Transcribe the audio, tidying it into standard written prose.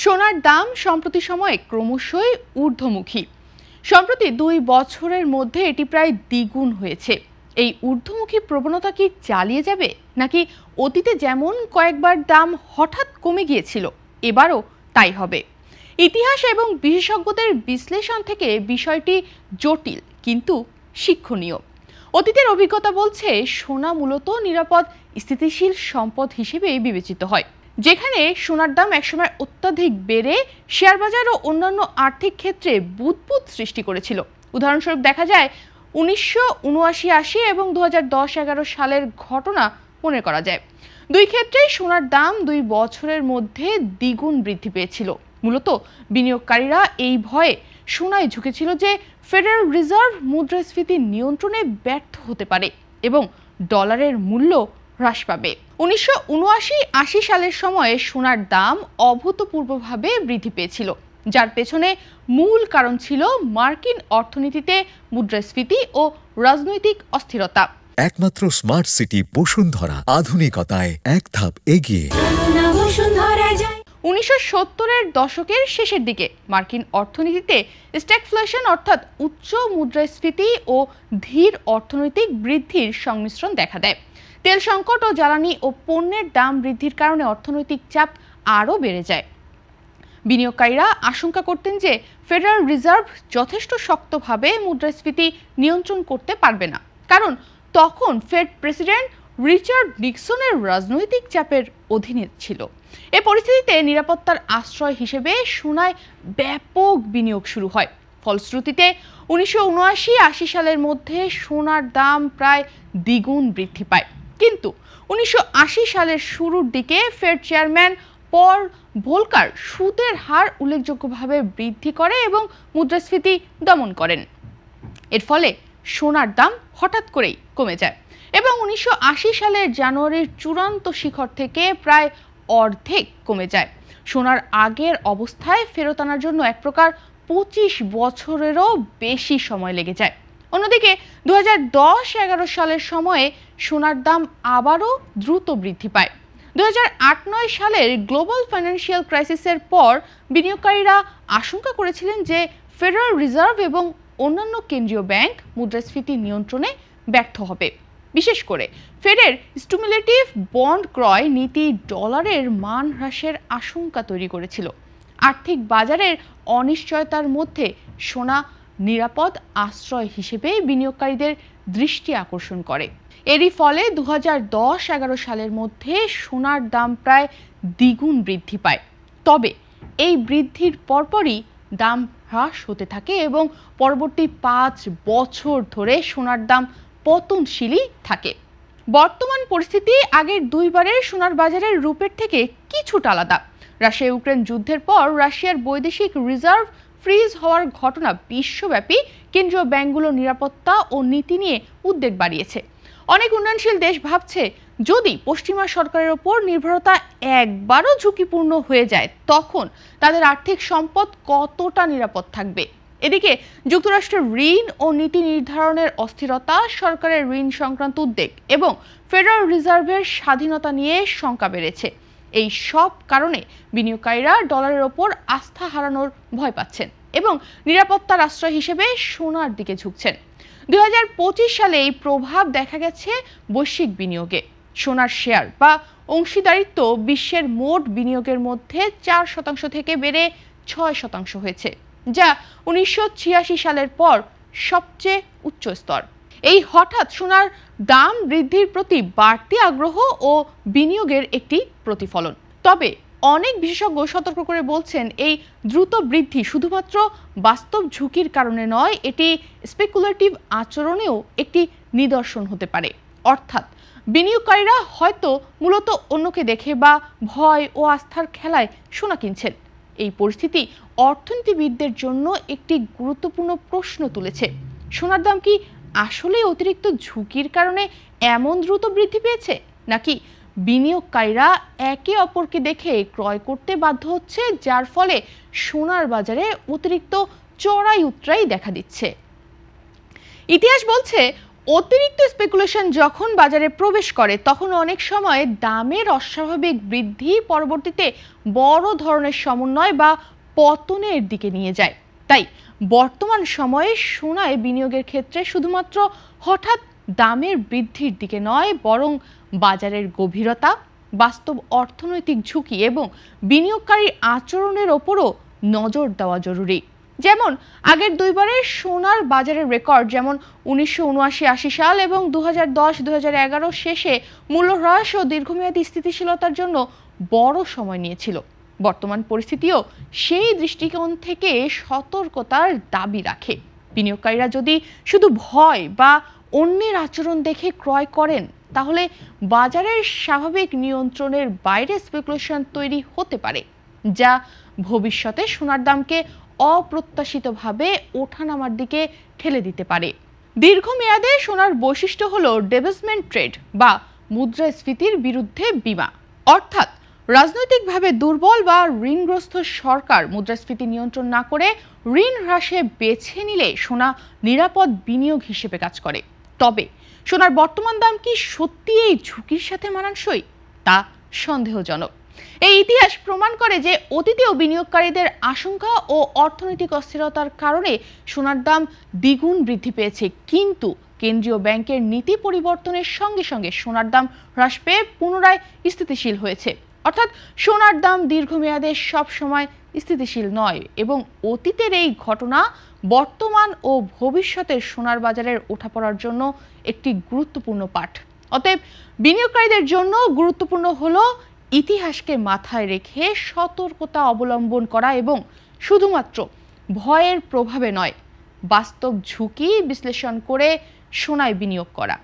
সোনার দাম সম্প্রতি সময়ে ক্রমশই ঊর্ধ্বমুখী। সম্প্রতি ২ বছরের মধ্যে এটি প্রায় দ্বিগুণ হয়েছে। এই ঊর্ধ্বমুখী প্রবণতা কি চালিয়ে যাবে, নাকি অতীতে যেমন কয়েকবার দাম হঠাৎ কমে গিয়েছিল এবারও তাই হবে? ইতিহাস এবং বিশেষজ্ঞদের বিশ্লেষণ থেকে বিষয়টি জটিল কিন্তু শিক্ষণীয়। অতীতের অভিজ্ঞতা বলছে সোনা মূলত নিরাপদ স্থিতিশীল সম্পদ হিসেবেই বিবেচিত হয়, যেখানে সোনার দাম একসময় অত্যাধিক বেড়ে শেয়ার বাজার ও অন্যান্য আর্থিক ক্ষেত্রে বুদবুদ সৃষ্টি করেছিল। উদাহরণস্বরূপ দেখা যায় 1979-80 এবং 2010-11 সালের ঘটনা মনে করা যায়। দুই ক্ষেত্রেই সোনার দাম 2 বছরের মধ্যে দ্বিগুণ বৃদ্ধি পেয়েছিল। মূলত বিনিয়োগকারীরা এই ভয়ে সোনায় ঝুঁকেছিল যে ফেডারেল রিজার্ভ মুদ্রাস্ফীতি নিয়ন্ত্রণে ব্যর্থ হতে পারে এবং ডলারের মূল্য হ্রাস পাবে। 1979-80 সালের সময়ে সোনার দাম অভূতপূর্বভাবে বৃদ্ধি পেয়েছিল, যার পেছনে মূল কারণ ছিল মার্কিন অর্থনীতিতে মুদ্রাস্ফীতি ও রাজনৈতিক অস্থিরতা। একমাত্র স্মার্ট সিটি বসুন্ধরা, আধুনিকতায় এক ধাপ এগিয়ে। 1970-এর দশকের শেষের দিকে মার্কিন অর্থনীতিতে স্ট্যাগফ্লেশন অর্থাৎ উচ্চ মুদ্রাস্ফীতি ও ধীর অর্থনৈতিক বৃদ্ধির সংমিশ্রণ দেখা দেয়। তেল সংকট ও জ্বালানি ও পণ্যের দাম বৃদ্ধির কারণে অর্থনৈতিক চাপ আরও বেড়ে যায়। বিনিয়োগকারীরা আশঙ্কা করতেন যে ফেডারেল রিজার্ভ যথেষ্ট শক্তভাবে মুদ্রাস্ফীতি নিয়ন্ত্রণ করতে পারবে না, কারণ তখন ফেড প্রেসিডেন্ট রিচার্ড নিক্সনের রাজনৈতিক চাপের অধীনে ছিল। এ পরিস্থিতিতে নিরাপত্তার আশ্রয় হিসেবে সোনায় ব্যাপক বিনিয়োগ শুরু হয়। ফলশ্রুতিতে 1979-80 সালের মধ্যে সোনার দাম প্রায় দ্বিগুণ বৃদ্ধি পায়। কিন্তু 1980 সালের শুরুর দিকে ফেড চেয়ারম্যান পল ভোলকার সুদের হার উল্লেখযোগ্যভাবে বৃদ্ধি করে এবং মুদ্রাস্ফীতি দমন করেন। এর ফলে সোনার দাম হঠাৎ করেই কমে যায় এবং 1980 সালের জানুয়ারির চূড়ান্ত শিখর থেকে প্রায় অর্ধেক কমে যায়। সোনার আগের অবস্থায় ফেরত আনার জন্য এক প্রকার 25 বছরেরও বেশি সময় লেগে যায়। অন্যদিকে 2010-11 সালের সময়ে সোনার দাম আবারও দ্রুত বৃদ্ধি পায়। 2008-9 সালের গ্লোবাল ফাইন্যান্সিয়াল ক্রাইসিসের পর বিনিয়োগকারীরা আশঙ্কা করেছিলেন যে ফেডারেল রিজার্ভ এবং অন্যান্য কেন্দ্রীয় ব্যাংক মুদ্রাস্ফীতি নিয়ন্ত্রণে ব্যর্থ হবে। বিশেষ করে ফেডের স্টিমুলেটিভ বন্ড ক্রয় নীতি ডলারের মান হ্রাসের আশঙ্কা তৈরি করেছিল। আর্থিক বাজারের অনিশ্চয়তার মধ্যে সোনা নিরাপদ আশ্রয় হিসেবে বিনিয়োগকারীদের দৃষ্টি আকর্ষণ করে। এরই ফলে 2010-11 সালের মধ্যে সোনার দাম প্রায় দ্বিগুণ বৃদ্ধি পায়। তবে এই বৃদ্ধির পরপরই দাম হ্রাস হতে থাকে এবং পরবর্তী 5 বছর ধরে সোনার দাম পতনশীলই থাকে। বর্তমান পরিস্থিতি আগের দুইবারের সোনার বাজারের রূপের থেকে কিছুটা আলাদা। রাশিয়া ইউক্রেন যুদ্ধের পর রাশিয়ার বৈদেশিক রিজার্ভ ফ্রিজ হওয়ার ঘটনা বিশ্বব্যাপী কেন্দ্রীয় ব্যাংকগুলোর নিরাপত্তা ও নীতি নিয়ে উদ্বেগ বাড়িয়েছে। অনেক উন্নয়নশীল দেশ ভাবছে, যদি পশ্চিমা সরকারের ওপর নির্ভরতা একবারও ঝুঁকিপূর্ণ হয়ে যায় তখন তাদের আর্থিক সম্পদ কতটা নিরাপদ থাকবে। এদিকে যুক্তরাষ্ট্রের ঋণ ও নীতি নির্ধারণের অস্থিরতা, সরকারের ঋণ সংক্রান্ত উদ্বেগ এবং ফেডারেল রিজার্ভের স্বাধীনতা নিয়ে শঙ্কা বেড়েছে। এই সব কারণে বিনিয়োগকারীরা ডলারের ওপর আস্থা হারানোর ভয় পাচ্ছেন এবং নিরাপত্তার আশ্রয় হিসেবে সোনার দিকে ঝুঁকছেন। 2025 সালে এই প্রভাব দেখা গেছে বৈশ্বিক বিনিয়োগে। সোনার শেয়ার বা অংশীদারিত্ব বিশ্বের মোট বিনিয়োগের মধ্যে 4% থেকে বেড়ে 6% হয়েছে, যা 1986 সালের পর সবচেয়ে উচ্চ স্তর। এই হঠাৎ সোনার দাম বৃদ্ধির প্রতি বাড়তি আগ্রহ ও বিনিয়োগের একটি প্রতিফলন। তবে অনেক বিশেষজ্ঞ সতর্ক করে বলছেন, এই দ্রুত বৃদ্ধি শুধুমাত্র বাস্তব ঝুঁকির কারণে নয়, এটি স্পেকুলেটিভ আচরণেও একটি নিদর্শন হতে পারে। অর্থাৎ বিনিয়োগকারীরা হয়তো মূলত অন্যকে দেখে বা ভয় ও আস্থার খেলায় সোনা কিনছেন। এই পরিস্থিতি অর্থনীতিবিদদের জন্য একটি গুরুত্বপূর্ণ প্রশ্ন তুলেছে। সোনার দাম কি আসলে অতিরিক্ত ঝুঁকির কারণে এমন দ্রুত বৃদ্ধি পেয়েছে, নাকি বিনিয়োগকারীরা একে অপরকে দেখে ক্রয় করতে বাধ্য হচ্ছে, যার ফলে সোনার বাজারে অতিরিক্ত চড়াই উতরাই দেখা দিচ্ছে? ইতিহাস বলছে অতিরিক্ত স্পেকুলেশন যখন বাজারে প্রবেশ করে তখন অনেক সময় দামের অস্বাভাবিক বৃদ্ধি পরবর্তীতে বড় ধরনের সমন্বয় বা পতনের দিকে নিয়ে যায়। তাই বর্তমান সময়ে সোনায় বিনিয়োগের ক্ষেত্রে শুধুমাত্র হঠাৎ দামের বৃদ্ধির দিকে নয়, বরং বাজারের গভীরতা, বাস্তব অর্থনৈতিক ঝুঁকি এবং বিনিয়োগকারীর আচরণের ওপরও নজর দেওয়া জরুরি। যেমন আগের দুইবারের সোনার বাজারের রেকর্ড, যেমন 1979-80 সাল এবং 2010-2011 শেষে মূল্য হ্রাস ও দীর্ঘমেয়াদী স্থিতিশীলতার জন্য বড় সময় নিয়েছিল। বর্তমান পরিস্থিতিও সেই দৃষ্টিকোণ থেকে সতর্কতার দাবি রাখে। বিনিয়োগকারীরা যদি শুধু ভয় বা অন্যের আচরণ দেখে ক্রয় করেন, তাহলে বাজারের স্বাভাবিক নিয়ন্ত্রণের বাইরে স্পেকুলেশন তৈরি হতে পারে, যা ভবিষ্যতে সোনার দামকে অপ্রত্যাশিতভাবে ওঠানামার দিকে ঠেলে দিতে পারে। দীর্ঘমেয়াদে সোনার বৈশিষ্ট্য হলো ডেভেলপমেন্ট ট্রেড বা মুদ্রাস্ফীতির বিরুদ্ধে বীমা। অর্থাৎ রাজনৈতিকভাবে দুর্বল বা ঋণগ্রস্ত সরকার মুদ্রাস্ফীতি নিয়ন্ত্রণ না করে ঋণ হ্রাসে বেছে নিলে সোনা নিরাপদ বিনিয়োগ হিসেবে কাজ করে। তবে সোনার বর্তমান দাম কি সত্যি এই ঝুঁকির সাথে মানানসই, তা সন্দেহজনক। এই ইতিহাস প্রমাণ করে যে অতীতেও বিনিয়োগকারীদের আশঙ্কা ও অর্থনৈতিক অস্থিরতার কারণে সোনার দাম দ্বিগুণ বৃদ্ধি পেয়েছে, কিন্তু কেন্দ্রীয় ব্যাংকের নীতি পরিবর্তনের সঙ্গে সঙ্গে সোনার দাম হ্রাস পেয়ে পুনরায় স্থিতিশীল হয়েছে। অর্থাৎ সোনার দাম দীর্ঘমেয়াদে সবসময় স্থিতিশীল নয়, এবং অতীতের এই ঘটনা বর্তমান ও ভবিষ্যতের সোনার বাজারের ওঠাপড়ার জন্য একটি গুরুত্বপূর্ণ পাঠ। অতএব বিনিয়োগকারীদের জন্য গুরুত্বপূর্ণ হলো ইতিহাসকে মাথায় রেখে সতর্কতা অবলম্বন করা এবং শুধুমাত্র ভয়ের প্রভাবে নয়, বাস্তব ঝুঁকি বিশ্লেষণ করে সোনায় বিনিয়োগ করা।